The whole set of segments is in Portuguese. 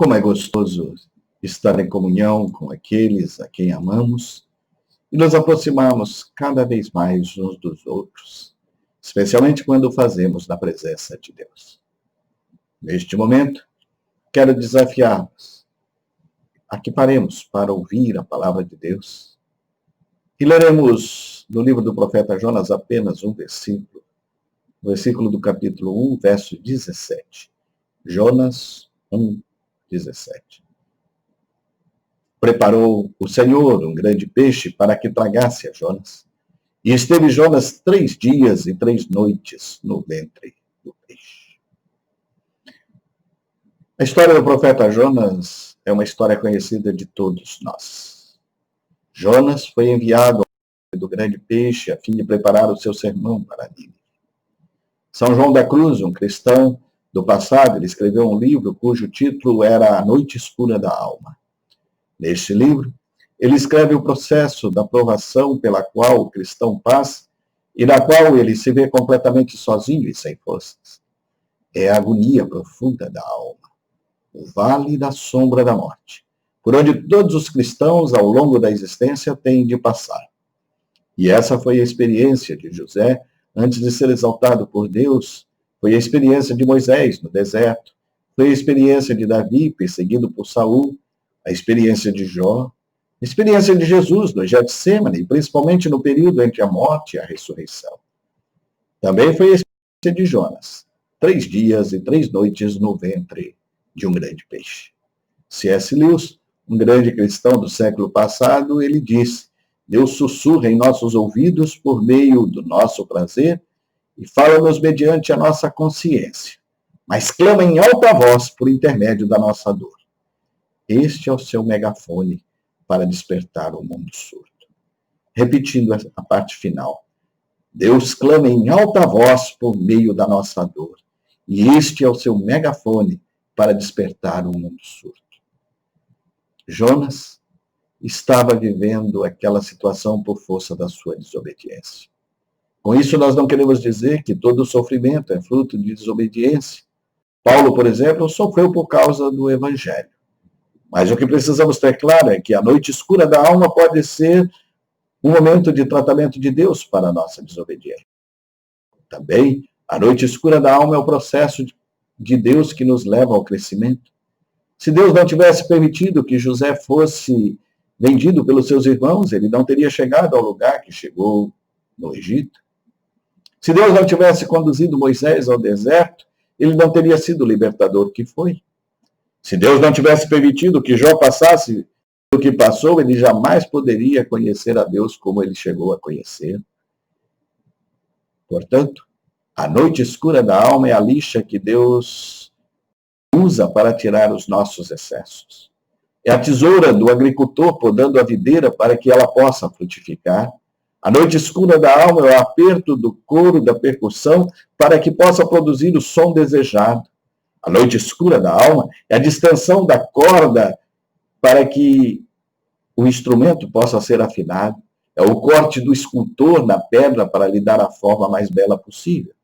Como é gostoso estar em comunhão com aqueles a quem amamos e nos aproximarmos cada vez mais uns dos outros, especialmente quando o fazemos na presença de Deus. Neste momento, quero desafiar-vos a que paremos para ouvir a palavra de Deus e leremos no livro do profeta Jonas apenas um versículo, o versículo do capítulo 1, verso 17. Jonas 1, 17. Preparou o Senhor um grande peixe para que tragasse a Jonas. E esteve Jonas 3 dias e 3 noites no ventre do peixe. A história do profeta Jonas é uma história conhecida de todos nós. Jonas foi enviado do grande peixe a fim de preparar o seu sermão para Nínive. São João da Cruz, um cristão do passado, ele escreveu um livro cujo título era A Noite Escura da Alma. Neste livro, ele escreve o processo da provação pela qual o cristão passa e na qual ele se vê completamente sozinho e sem forças. É a agonia profunda da alma, o vale da sombra da morte, por onde todos os cristãos ao longo da existência têm de passar. E essa foi a experiência de José antes de ser exaltado por Deus, foi a experiência de Moisés no deserto, foi a experiência de Davi perseguido por Saul, a experiência de Jó, a experiência de Jesus no Getsêmani, principalmente no período entre a morte e a ressurreição. Também foi a experiência de Jonas, 3 dias e 3 noites no ventre de um grande peixe. C.S. Lewis, um grande cristão do século passado, ele disse: Deus sussurra em nossos ouvidos por meio do nosso prazer e fala-nos mediante a nossa consciência, mas clama em alta voz por intermédio da nossa dor. Este é o seu megafone para despertar o mundo surdo. Repetindo a parte final. Deus clama em alta voz por meio da nossa dor. E este é o seu megafone para despertar o mundo surdo. Jonas estava vivendo aquela situação por força da sua desobediência. Com isso, nós não queremos dizer que todo sofrimento é fruto de desobediência. Paulo, por exemplo, sofreu por causa do Evangelho. Mas o que precisamos ter claro é que a noite escura da alma pode ser um momento de tratamento de Deus para a nossa desobediência. Também, a noite escura da alma é o processo de Deus que nos leva ao crescimento. Se Deus não tivesse permitido que José fosse vendido pelos seus irmãos, ele não teria chegado ao lugar que chegou no Egito. Se Deus não tivesse conduzido Moisés ao deserto, ele não teria sido o libertador que foi. Se Deus não tivesse permitido que Jó passasse o que passou, ele jamais poderia conhecer a Deus como ele chegou a conhecer. Portanto, a noite escura da alma é a lixa que Deus usa para tirar os nossos excessos. É a tesoura do agricultor podando a videira para que ela possa frutificar. A noite escura da alma é o aperto do couro da percussão para que possa produzir o som desejado. A noite escura da alma é a distensão da corda para que o instrumento possa ser afinado. É o corte do escultor na pedra para lhe dar a forma mais bela possível.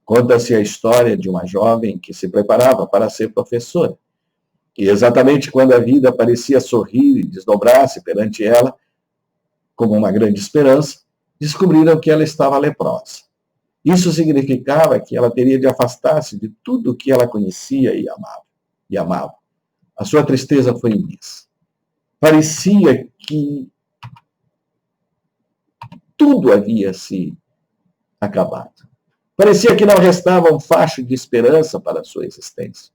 Conta-se a história de uma jovem que se preparava para ser professora. E exatamente quando a vida parecia sorrir e desdobrar-se perante ela, como uma grande esperança, descobriram que ela estava leprosa. Isso significava que ela teria de afastar-se de tudo o que ela conhecia e amava. A sua tristeza foi imensa. Parecia que tudo havia se acabado. Parecia que não restava um facho de esperança para a sua existência.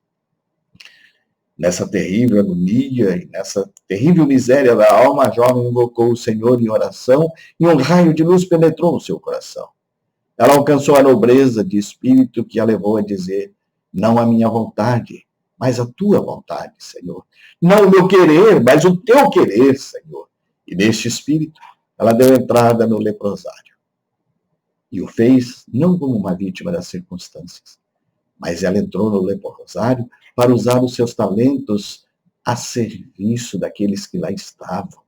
Nessa terrível agonia e nessa terrível miséria da alma, a jovem invocou o Senhor em oração e um raio de luz penetrou no seu coração. Ela alcançou a nobreza de espírito que a levou a dizer: não a minha vontade, mas a tua vontade, Senhor. Não o meu querer, mas o teu querer, Senhor. E neste espírito, ela deu entrada no leprosário. E o fez não como uma vítima das circunstâncias, mas ela entrou no leprosário para usar os seus talentos a serviço daqueles que lá estavam.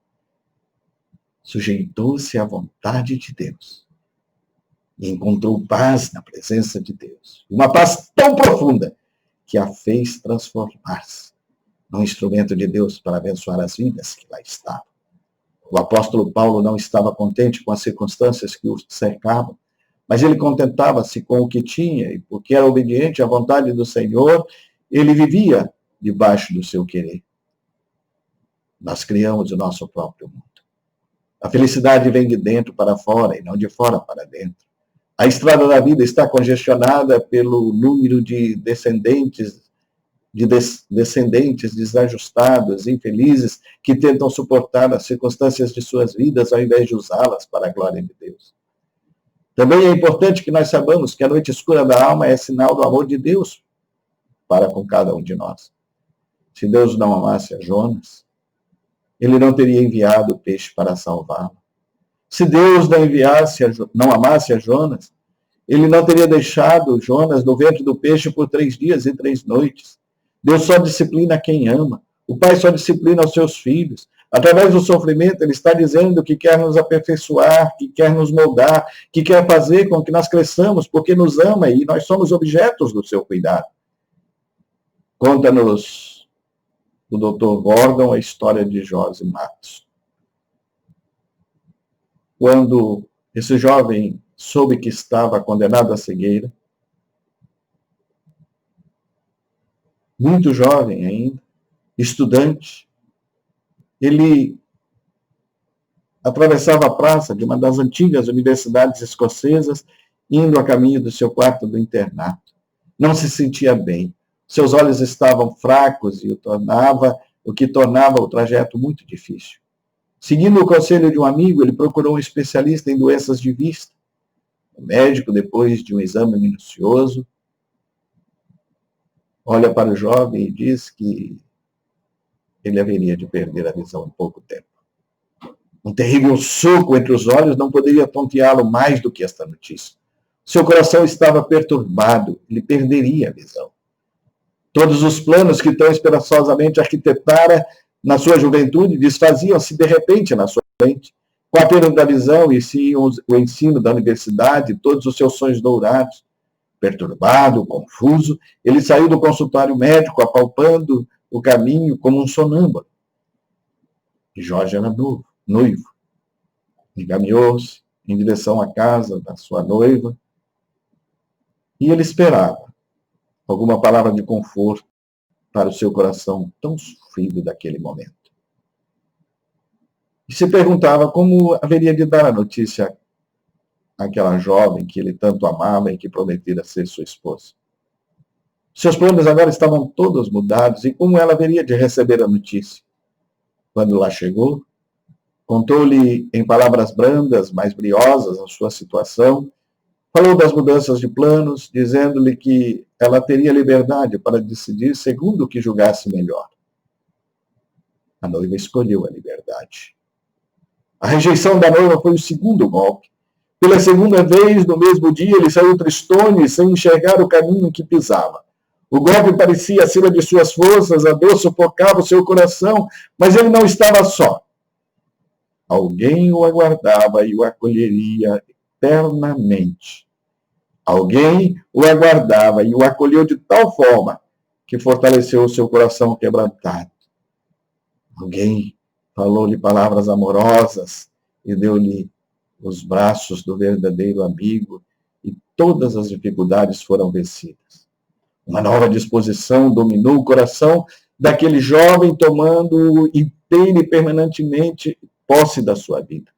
Sujeitou-se à vontade de Deus e encontrou paz na presença de Deus. Uma paz tão profunda que a fez transformar-se um instrumento de Deus para abençoar as vidas que lá estavam. O apóstolo Paulo não estava contente com as circunstâncias que o cercavam, mas ele contentava-se com o que tinha, e porque era obediente à vontade do Senhor, ele vivia debaixo do seu querer. Nós criamos o nosso próprio mundo. A felicidade vem de dentro para fora e não de fora para dentro. A estrada da vida está congestionada pelo número de descendentes desajustados, infelizes, que tentam suportar as circunstâncias de suas vidas ao invés de usá-las para a glória de Deus. Também é importante que nós saibamos que a noite escura da alma é sinal do amor de Deus para com cada um de nós. Se Deus não amasse a Jonas, ele não teria enviado o peixe para salvá-lo. Se Deus não amasse a Jonas, ele não teria deixado Jonas no ventre do peixe por 3 dias e 3 noites. Deus só disciplina quem ama. O Pai só disciplina os seus filhos. Através do sofrimento, ele está dizendo que quer nos aperfeiçoar, que quer nos moldar, que quer fazer com que nós cresçamos, porque nos ama e nós somos objetos do seu cuidado. Conta-nos o Dr. Gordon a história de Josi Matos. Quando esse jovem soube que estava condenado à cegueira, muito jovem ainda, estudante, ele atravessava a praça de uma das antigas universidades escocesas, indo a caminho do seu quarto do internato. Não se sentia bem. Seus olhos estavam fracos e o que tornava o trajeto muito difícil. Seguindo o conselho de um amigo, ele procurou um especialista em doenças de vista. O médico, depois de um exame minucioso, olha para o jovem e diz que ele haveria de perder a visão em pouco tempo. Um terrível soco entre os olhos não poderia tonteá-lo mais do que esta notícia. Seu coração estava perturbado, ele perderia a visão. Todos os planos que tão esperançosamente arquitetara na sua juventude desfaziam-se de repente na sua frente. Com a perda da visão e sim o ensino da universidade, todos os seus sonhos dourados. Perturbado, confuso, ele saiu do consultório médico, apalpando o caminho como um sonâmbulo. E Jorge era noivo. Encaminhou-se em direção à casa da sua noiva e ele esperava alguma palavra de conforto para o seu coração tão sofrido daquele momento. E se perguntava como haveria de dar a notícia àquela jovem que ele tanto amava e que prometera ser sua esposa. Seus planos agora estavam todos mudados e como ela haveria de receber a notícia? Quando lá chegou, contou-lhe em palavras brandas, mas briosas, a sua situação, falou das mudanças de planos, dizendo-lhe que ela teria liberdade para decidir segundo o que julgasse melhor. A noiva escolheu a liberdade. A rejeição da noiva foi o segundo golpe. Pela segunda vez, no mesmo dia, ele saiu tristonho e sem enxergar o caminho em que pisava. O golpe parecia acima de suas forças, a dor sufocava o seu coração, mas ele não estava só. Alguém o aguardava e o acolheria eternamente. Alguém o aguardava e o acolheu de tal forma que fortaleceu o seu coração quebrantado. Alguém falou-lhe palavras amorosas e deu-lhe os braços do verdadeiro amigo e todas as dificuldades foram vencidas. Uma nova disposição dominou o coração daquele jovem, tomando inteiro e permanentemente posse da sua vida.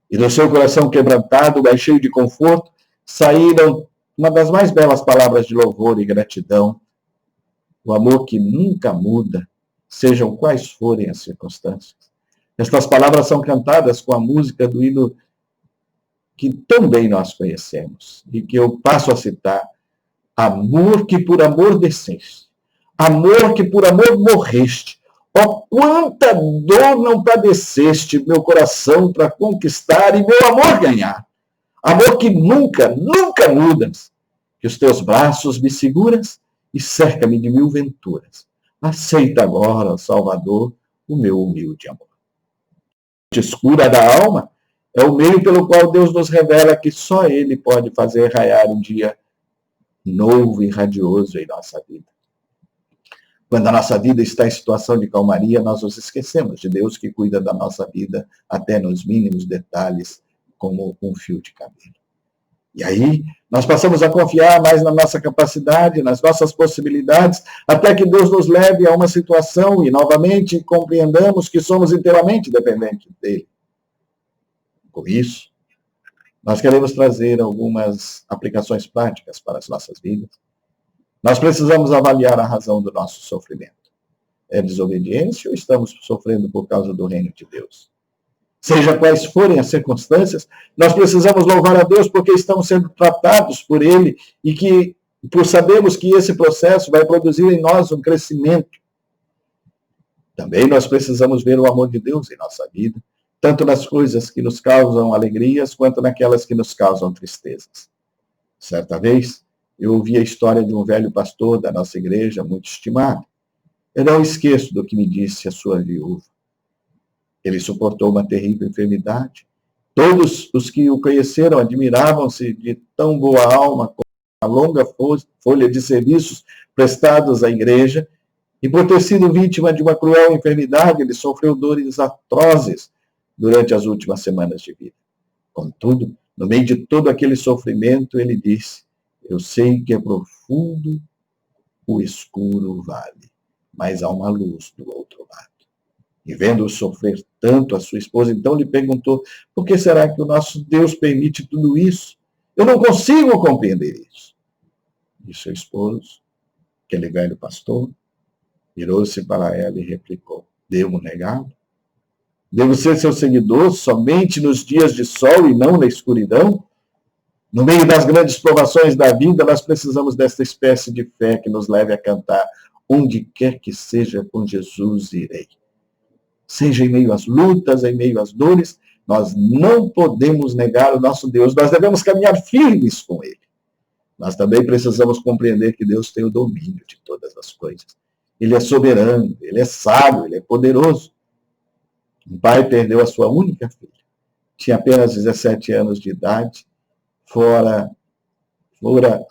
E do seu coração quebrantado, mas cheio de conforto, saíram uma das mais belas palavras de louvor e gratidão. O amor que nunca muda, sejam quais forem as circunstâncias. Estas palavras são cantadas com a música do hino que tão bem nós conhecemos e que eu passo a citar. Amor que por amor desceste, amor que por amor morreste, ó quanta dor não padeceste, meu coração para conquistar e meu amor ganhar. Amor que nunca, nunca mudas, que os teus braços me seguras e cerca-me de mil venturas. Aceita agora, Salvador, o meu humilde amor. A escura da alma é o meio pelo qual Deus nos revela que só Ele pode fazer raiar um dia novo e radioso em nossa vida. Quando a nossa vida está em situação de calmaria, nós nos esquecemos de Deus que cuida da nossa vida até nos mínimos detalhes, como um fio de cabelo. E aí, nós passamos a confiar mais na nossa capacidade, nas nossas possibilidades, até que Deus nos leve a uma situação e, novamente, compreendamos que somos inteiramente dependentes dele. Com isso, nós queremos trazer algumas aplicações práticas para as nossas vidas. Nós precisamos avaliar a razão do nosso sofrimento. É desobediência ou estamos sofrendo por causa do reino de Deus? Seja quais forem as circunstâncias, nós precisamos louvar a Deus porque estamos sendo tratados por Ele e que, por sabermos que esse processo vai produzir em nós um crescimento. Também nós precisamos ver o amor de Deus em nossa vida, tanto nas coisas que nos causam alegrias, quanto naquelas que nos causam tristezas. Certa vez, eu ouvi a história de um velho pastor da nossa igreja, muito estimado. Eu não esqueço do que me disse a sua viúva. Ele suportou uma terrível enfermidade. Todos os que o conheceram admiravam-se de tão boa alma, com uma longa folha de serviços prestados à igreja, e por ter sido vítima de uma cruel enfermidade, ele sofreu dores atrozes durante as últimas semanas de vida. Contudo, no meio de todo aquele sofrimento, ele disse: eu sei que é profundo o escuro vale, mas há uma luz do outro lado. E vendo-o sofrer tanto, a sua esposa então lhe perguntou: por que será que o nosso Deus permite tudo isso? Eu não consigo compreender isso. E seu esposo, aquele velho pastor, virou-se para ela e replicou: devo negá-lo? Devo ser seu seguidor somente nos dias de sol e não na escuridão? No meio das grandes provações da vida, nós precisamos desta espécie de fé que nos leve a cantar: onde quer que seja, com Jesus irei. Seja em meio às lutas, em meio às dores, nós não podemos negar o nosso Deus, nós devemos caminhar firmes com Ele. Nós também precisamos compreender que Deus tem o domínio de todas as coisas. Ele é soberano, Ele é sábio, Ele é poderoso. Um pai perdeu a sua única filha. Tinha apenas 17 anos de idade, fora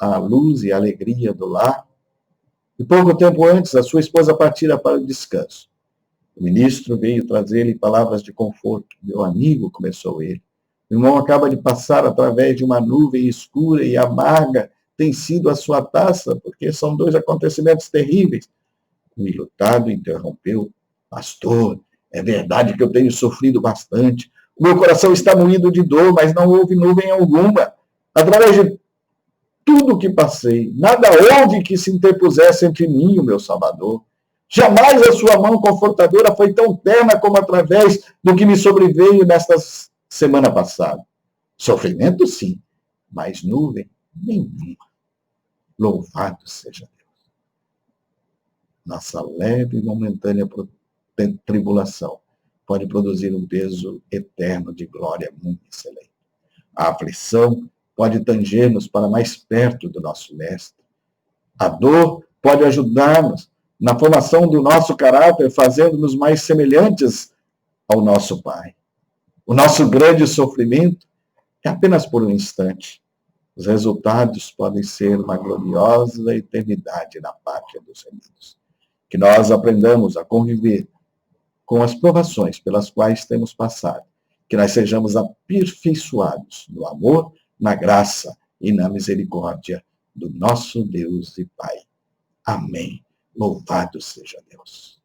a luz e a alegria do lar. E pouco tempo antes, a sua esposa partira para o descanso. O ministro veio trazer-lhe palavras de conforto. Meu amigo, começou ele, o irmão acaba de passar através de uma nuvem escura e amarga, tem sido a sua taça, porque são dois acontecimentos terríveis. O enlutado interrompeu: pastor, é verdade que eu tenho sofrido bastante. O meu coração está moído de dor, mas não houve nuvem alguma. Através de tudo que passei, nada houve que se interpusesse entre mim e o meu Salvador. Jamais a sua mão confortadora foi tão terna como através do que me sobreveio nesta semana passada. Sofrimento, sim, mas nuvem nenhuma. Louvado seja Deus. Nossa leve e momentânea tribulação pode produzir um peso eterno de glória muito excelente. A aflição pode tanger-nos para mais perto do nosso Mestre. A dor pode ajudar-nos na formação do nosso caráter, fazendo-nos mais semelhantes ao nosso Pai. O nosso grande sofrimento é apenas por um instante. Os resultados podem ser uma gloriosa eternidade na pátria dos remidos. Que nós aprendamos a conviver com as provações pelas quais temos passado. Que nós sejamos aperfeiçoados no amor, na graça e na misericórdia do nosso Deus e Pai. Amém. Louvado seja Deus.